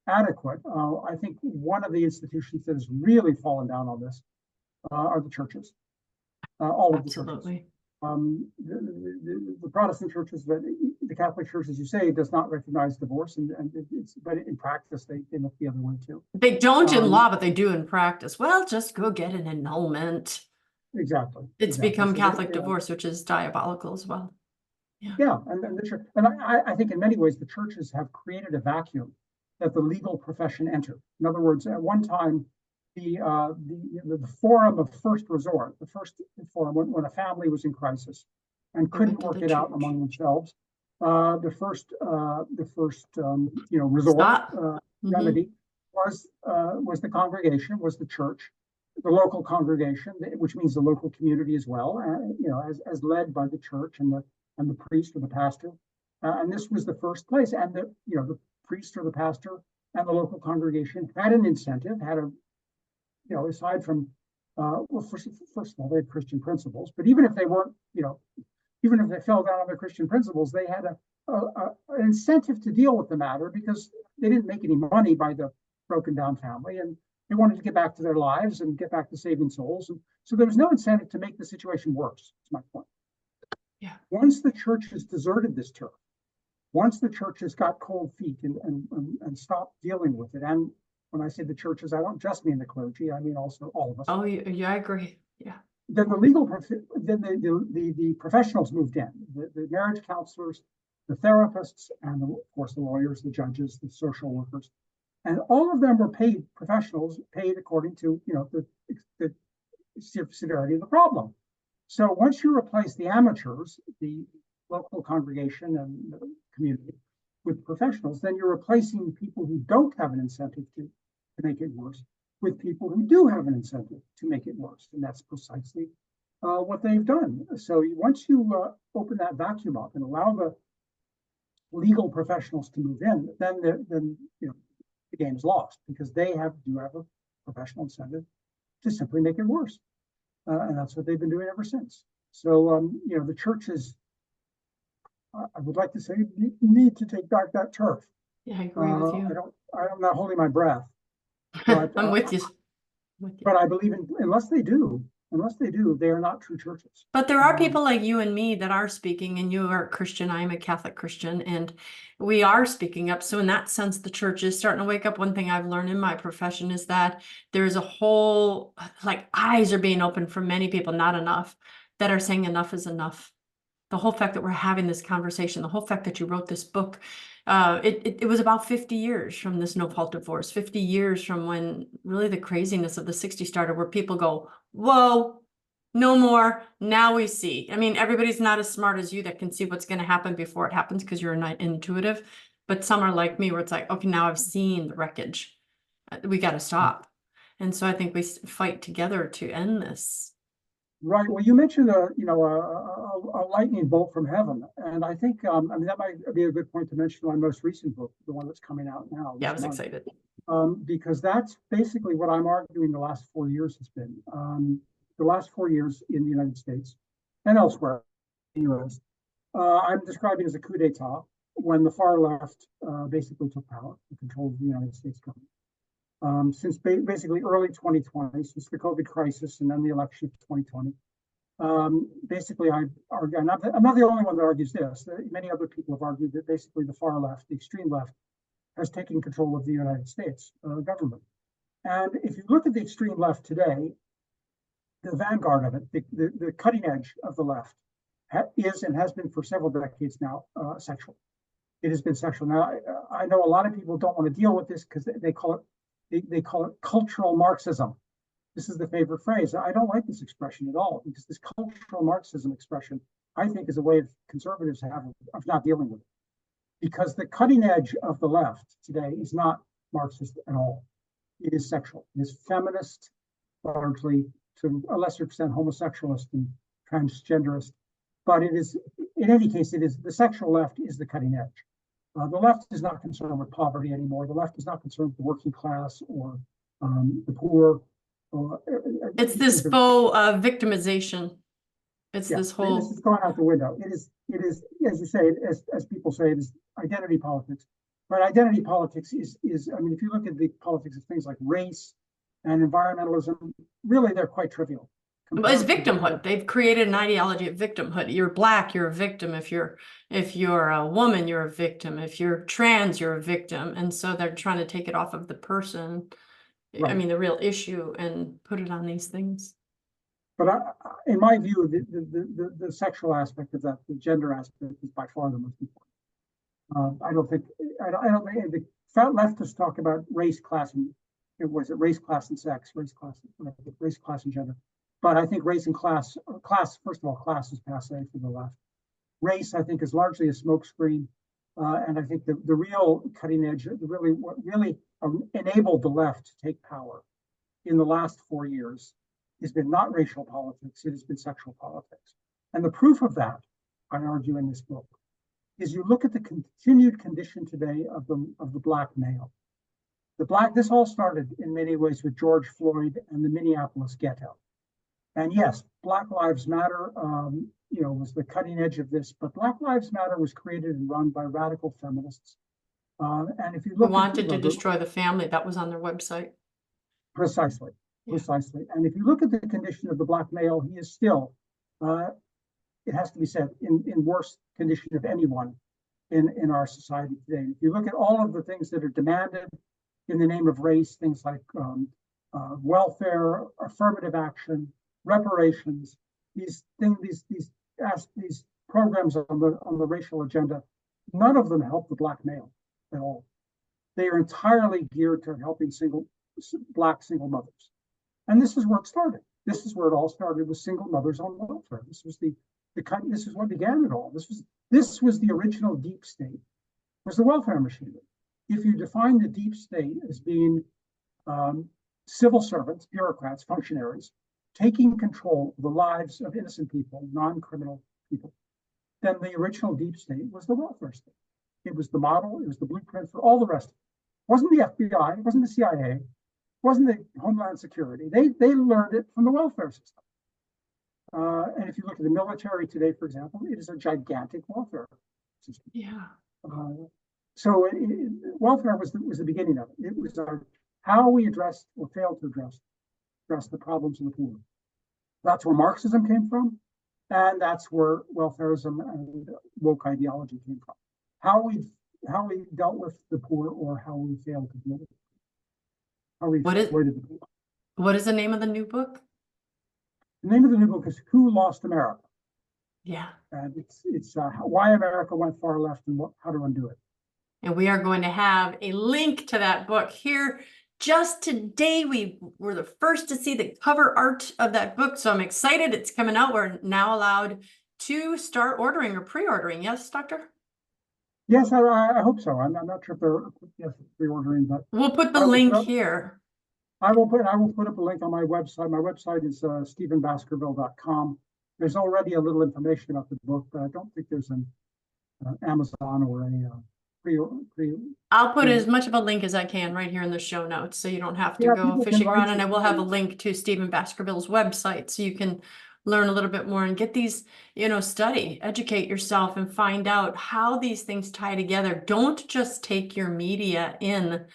adequate. I think one of the institutions that has really fallen down on this are the churches, all of the churches. The Protestant churches, the Catholic Church, as you say, does not recognize divorce, but in practice they look the other way too. They don't in law, but they do in practice. Well, just go get an annulment. Exactly. It's become Catholic divorce, which is diabolical as well. Yeah, and the church, and I think in many ways the churches have created a vacuum that the legal profession entered. In other words, at one time, the forum of first resort, the first forum when a family was in crisis and couldn't work it out among themselves, the first resort remedy was the congregation, was the church, the local congregation, which means the local community as well, as led by the church and the priest or the pastor, and this was the first place. And the priest or the pastor and the local congregation had an incentive, aside from, first of all, they had Christian principles, but even if they weren't, even if they fell down on their Christian principles, they had an incentive to deal with the matter, because they didn't make any money by the broken down family, and they wanted to get back to their lives and get back to saving souls. And so there was no incentive to make the situation worse. That's my point. Yeah. Once the church has deserted this turf, once the church has got cold feet and stopped dealing with it, and when I say the churches, I don't just mean the clergy, I mean also all of us. Oh, yeah, I agree. Yeah. Then the professionals moved in, the marriage counselors, the therapists, and of course the lawyers, the judges, the social workers, and all of them were paid professionals, paid according to the severity of the problem. So once you replace the amateurs, the local congregation and the community, with professionals, then you're replacing people who don't have an incentive to make it worse with people who do have an incentive to make it worse. And that's precisely what they've done. So once you open that vacuum up and allow the legal professionals to move in, then the game is lost, because they do have a professional incentive to simply make it worse. And that's what they've been doing ever since. So, the churches, I would like to say, need to take back that turf. Yeah, I agree with you. I'm not holding my breath. But, I'm with you. But I believe unless they do, they are not true churches. But there are people like you and me that are speaking, and you are a Christian, I am a Catholic Christian, and we are speaking up. So in that sense, the church is starting to wake up. One thing I've learned in my profession is that there's a whole, eyes are being opened for many people, not enough, that are saying enough is enough. The whole fact that we're having this conversation, the whole fact that you wrote this book, it was about 50 years from this no-fault divorce, 50 years from when really the craziness of the 60s started, where people go, whoa, no more. Now we see. I mean, everybody's not as smart as you that can see what's going to happen before it happens, because you're not intuitive. But some are like me, where it's like, okay, now I've seen the wreckage. We got to stop. And so I think we fight together to end this. Right. Well, you mentioned a lightning bolt from heaven, and I think that might be a good point to mention my most recent book, the one that's coming out now. Yeah, I was excited. Because that's basically what I'm arguing the last 4 years has been. The last 4 years in the United States and elsewhere in the U.S., I'm describing as a coup d'etat, when the far left basically took power and controlled the United States government. Since basically early 2020, since the COVID crisis and then the election of 2020, basically I argue, I'm not the only one that argues this. Many other people have argued that basically the far left, the extreme left, has taken control of the United States government. And if you look at the extreme left today, the vanguard of it, the cutting edge of the left, is and has been for several decades now sexual. It has been sexual. Now, I know a lot of people don't want to deal with this because they call it cultural Marxism. This is the favorite phrase. I don't like this expression at all because this cultural Marxism expression, I think, is a way of conservatives have of not dealing with it. Because the cutting edge of the left today is not Marxist at all. It is sexual. It is feminist, largely, to a lesser extent, homosexualist and transgenderist. But it is, in any case, it is the sexual left is the cutting edge. The left is not concerned with poverty anymore. The left is not concerned with the working class or the poor. It's this faux victimization. It's this whole. This is going out the window. It is, as you say, as people say, it is identity politics. But identity politics is, I mean, if you look at the politics of things like race and environmentalism, really they're quite trivial. But it's victimhood. They've created an ideology of victimhood. You're black, you're a victim. If you're a woman, you're a victim. If you're trans, you're a victim. And so they're trying to take it off of the person. Right. I mean, the real issue, and put it on these things. But in my view, the sexual aspect of that, the gender aspect, is by far the most important. I don't think the leftists talk about race, class, and race, class, and sex, race, class, and gender. But I think race and class, first of all, class is passé for the left. Race, I think, is largely a smokescreen. And I think the real cutting edge, what really enabled the left to take power in the last 4 years has been not racial politics, it has been sexual politics. And the proof of that, I argue in this book, is you look at the continued condition today of the black male. This all started in many ways with George Floyd and the Minneapolis ghetto. And yes, Black Lives Matter, was the cutting edge of this, but Black Lives Matter was created and run by radical feminists. And if you look, who wanted to destroy the family, that was on their website. Precisely. And if you look at the condition of the black male, he is still, it has to be said, in worse condition of anyone in our society today. If you look at all of the things that are demanded in the name of race, things like welfare, affirmative action, reparations, these programs on the racial agenda, none of them help the black male at all. They are entirely geared to helping black single mothers. And this is where it started. This is where it all started, with single mothers on welfare. This was this is what began it all. This was the original deep state, was the welfare machinery. If you define the deep state as being civil servants, bureaucrats, functionaries, taking control of the lives of innocent people, non-criminal people, then the original deep state was the welfare state. It was the model, it was the blueprint for all the rest of it. It wasn't the FBI, it wasn't the CIA, it wasn't the Homeland Security. They learned it from the welfare system. And if you look at the military today, for example, it is a gigantic welfare system. Yeah. So welfare was the beginning of it. It was how we addressed or failed to address the problems of the poor. That's where Marxism came from, and that's where welfarism and woke ideology came from. How we dealt with the poor, or how we failed to deal with it. How we avoided the poor. What is the name of the new book? The name of the new book is "Who Lost America?" Yeah. And it's why America went far left and how to undo it. And we are going to have a link to that book here. Just today, we were the first to see the cover art of that book. So I'm excited. It's coming out. We're now allowed to start ordering or pre-ordering. Yes, Doctor? Yes, I hope so. I'm not sure if they're pre-ordering, but we'll put the link here. I will put up a link on my website. My website is stephenbaskerville.com. There's already a little information about the book, but I don't think there's an Amazon or any I'll put as much of a link as I can right here in the show notes, so you don't have to go fishing around. And I will have a link to Stephen Baskerville's website, so you can learn a little bit more and get these, study, educate yourself and find out how these things tie together. Don't just take your media in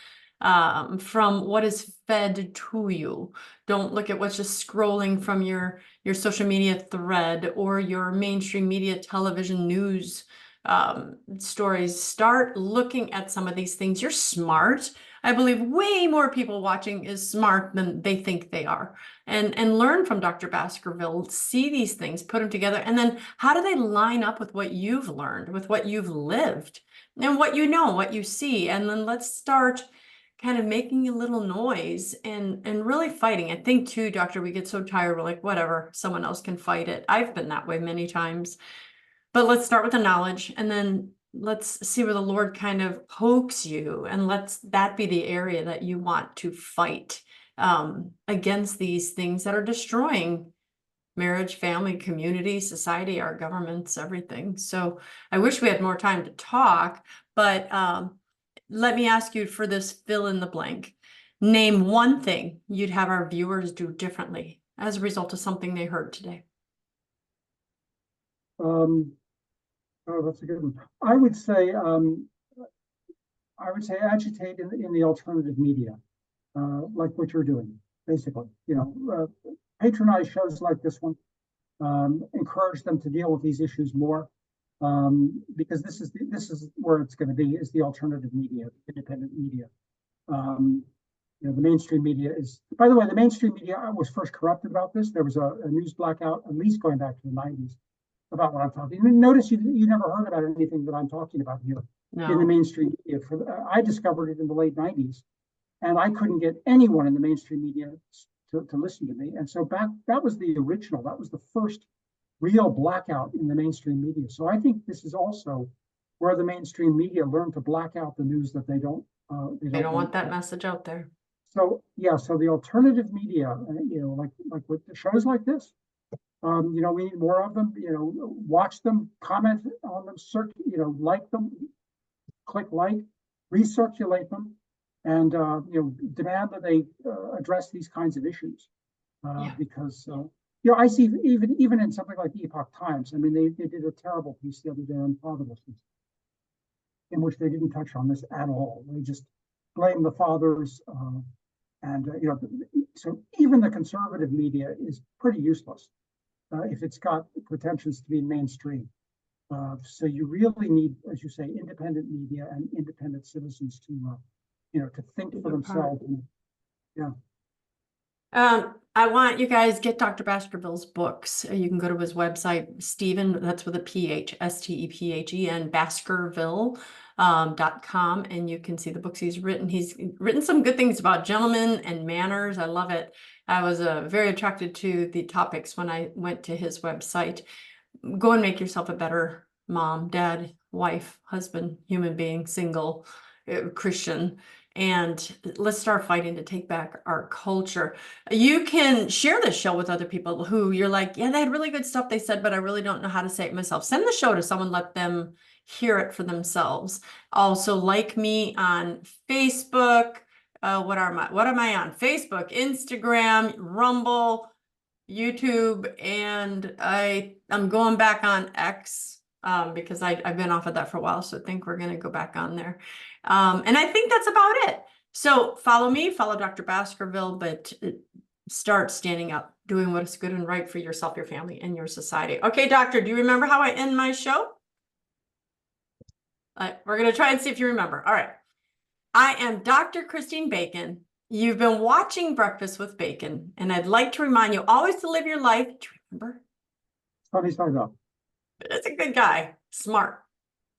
from what is fed to you. Don't look at what's just scrolling from your social media thread or your mainstream media television news stories. Start looking at some of these things. You're smart. I believe way more people watching is smart than they think they are. And learn from Dr. Baskerville, see these things, put them together, and then how do they line up with what you've learned, with what you've lived, and what you know, what you see, and then let's start kind of making a little noise and really fighting. I think too, doctor, we get so tired, we're like, whatever, someone else can fight it. I've been that way many times. But let's start with the knowledge, and then let's see where the Lord kind of pokes you, and let's that be the area that you want to fight against these things that are destroying marriage, family, community, society, our governments, everything. So I wish we had more time to talk, but let me ask you for this fill in the blank. Name one thing you'd have our viewers do differently as a result of something they heard today. Oh, that's a good one. I would say agitate in the alternative media, like what you're doing, basically. Patronize shows like this one. Encourage them to deal with these issues more, because this is where it's going to be, is the alternative media, independent media. The mainstream media is, by the way, the mainstream media was first corrupted about this. There was a news blackout, at least going back to the 90s, about what I'm talking. And notice you never heard about anything that I'm talking about here in the mainstream media. I discovered it in the late 90s, and I couldn't get anyone in the mainstream media to listen to me. And so that was the original, that was the first real blackout in the mainstream media. So I think this is also where the mainstream media learned to black out the news that they don't want that message out there. So yeah, so the alternative media, like with the shows like this, we need more of them. Watch them, comment on them, like them, click like, recirculate them, and demand that they address these kinds of issues. Because I see even in something like the Epoch Times. I mean, they did a terrible piece the other day on fatherlessness, in which they didn't touch on this at all. They just blame the fathers, so even the conservative media is pretty useless if it's got pretensions to be mainstream. So you really need, as you say, independent media and independent citizens to think for themselves. I want you guys get Dr. Baskerville's books. You can go to his website, Stephen, that's with a PH, STEPHEN, Baskerville.com, and you can see the books he's written. He's written some good things about gentlemen and manners. I love it. I was very attracted to the topics when I went to his website. Go and make yourself a better mom, dad, wife, husband, human being, single, Christian. And let's start fighting to take back our culture. You can share this show with other people who you're like, yeah, they had really good stuff they said, but I really don't know how to say it myself. Send the show to someone, let them hear it for themselves. Also, like me on Facebook. What am I on? Facebook, Instagram, Rumble, YouTube, and I'm going back on X because I've been off of that for a while, so I think we're going to go back on there. And I think that's about it. So follow me, follow Dr. Baskerville, but start standing up, doing what's good and right for yourself, your family, and your society. Okay, doctor, do you remember how I end my show? We're going to try and see if you remember. All right. I am Dr. Christine Bacon. You've been watching Breakfast with Bacon, and I'd like to remind you always to live your life. Do you remember? Funny side up. That's a good guy. Smart.